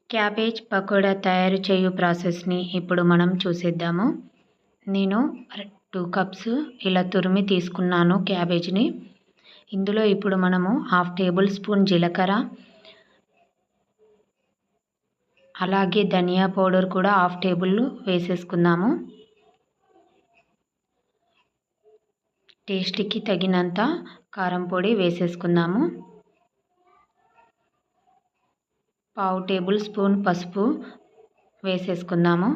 Cabbage pakoda తయారు చేయు ప్రాసెస్ని ఇప్పుడు మనం చూసేద్దాము. నేను 2 కప్స్ ఇలా తురిమి తీసుకున్నాను క్యాబేజ్ని. ఇందులో ఇప్పుడు మనము 1/2 టేబుల్ స్పూన్ జీలకర్ర, అలాగే ధనియా పౌడర్ కూడా 1/2 టేబుల్ వేసేసుకుందాము. టేస్ట్కి తగినంత కారం పొడి వేసేసుకుందాము. 1/2 టేబుల్ స్పూన్ పసుపు వేసేసుకుందాము.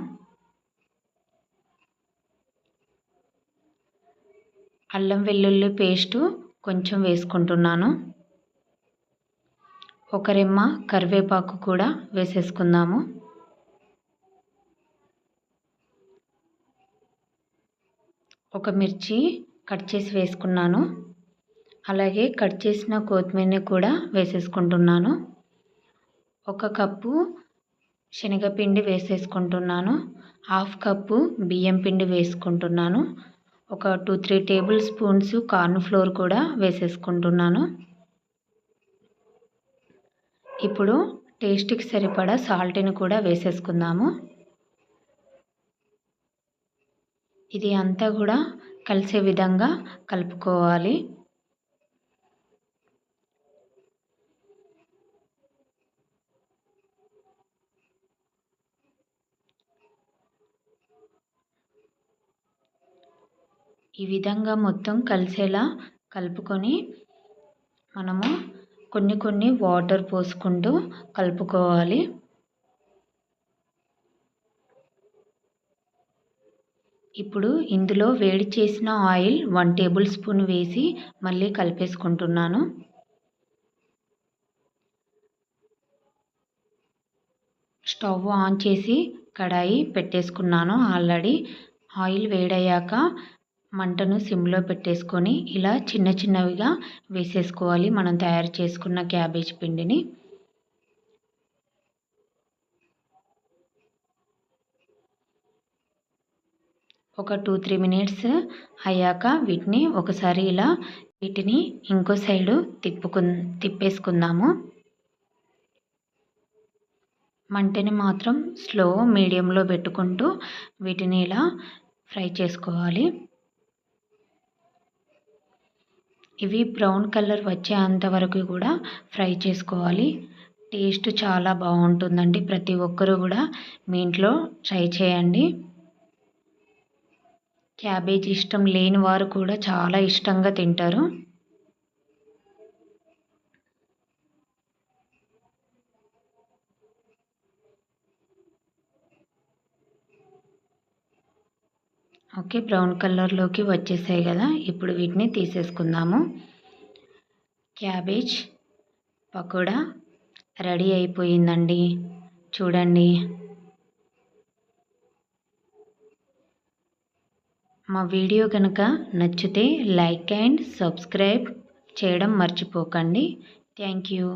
అల్లం వెల్లుల్లి పేస్టు కొంచెం వేసుకుంటున్నాను. ఒక రెమ్మ కరివేపాకు కూడా వేసేసుకుందాము. ఒక మిర్చి కట్ చేసి వేసుకున్నాను. అలాగే కట్ చేసిన కొత్తిమీరని కూడా వేసేసుకుంటున్నాను. 1 కప్పు శనగపిండి వేసేసుకుంటున్నాను. 1/2 కప్పు బియ్యం పిండి వేసుకుంటున్నాను. ఒక 2-3 టేబుల్ స్పూన్స్ కార్న్ ఫ్లోర్ కూడా వేసేసుకుంటున్నాను. ఇప్పుడు టేస్ట్కి సరిపడా సాల్ట్ని కూడా వేసేసుకుందాము. ఇది అంతా కూడా కలిసే విధంగా కలుపుకోవాలి. ఈ విధంగా మొత్తం కలిసేలా కలుపుకొని మనము కొన్ని వాటర్ పోసుకుంటూ కలుపుకోవాలి. ఇప్పుడు ఇందులో వేడి చేసిన ఆయిల్ 1 టేబుల్ స్పూన్ వేసి మళ్ళీ కలిపేసుకుంటున్నాను. స్టవ్ ఆన్ చేసి కడాయి పెట్టేసుకున్నాను. ఆల్రెడీ ఆయిల్ వేడయ్యాక మంటను సిమ్లో పెట్టేసుకొని ఇలా చిన్నవిగా వేసేసుకోవాలి మనం తయారు చేసుకున్న క్యాబేజ్ పిండిని. ఒక 2-3 మినిట్స్ అయ్యాక వీటిని ఒకసారి ఇలా ఇంకో సైడు తిప్పేసుకుందాము. మంటని మాత్రం స్లో మీడియంలో పెట్టుకుంటూ వీటిని ఇలా ఫ్రై చేసుకోవాలి. ఇవి బ్రౌన్ కలర్ వచ్చేంత వరకు కూడా ఫ్రై చేసుకోవాలి. టేస్ట్ చాలా బాగుంటుందండి. ప్రతి ఒక్కరు కూడా మీ ఇంట్లో ట్రై చేయండి. క్యాబేజ్ ఇష్టం లేని వారు కూడా చాలా ఇష్టంగా తింటారు. ఓకే, బ్రౌన్ కలర్లోకి వచ్చేసాయి కదా. ఇప్పుడు వీటిని తీసేసుకుందాము. క్యాబేజ్ పకోడా రెడీ అయిపోయిందండి. చూడండి. మా వీడియో కనుక నచ్చితే లైక్ అండ్ సబ్స్క్రైబ్ చేయడం మర్చిపోకండి. Thank you.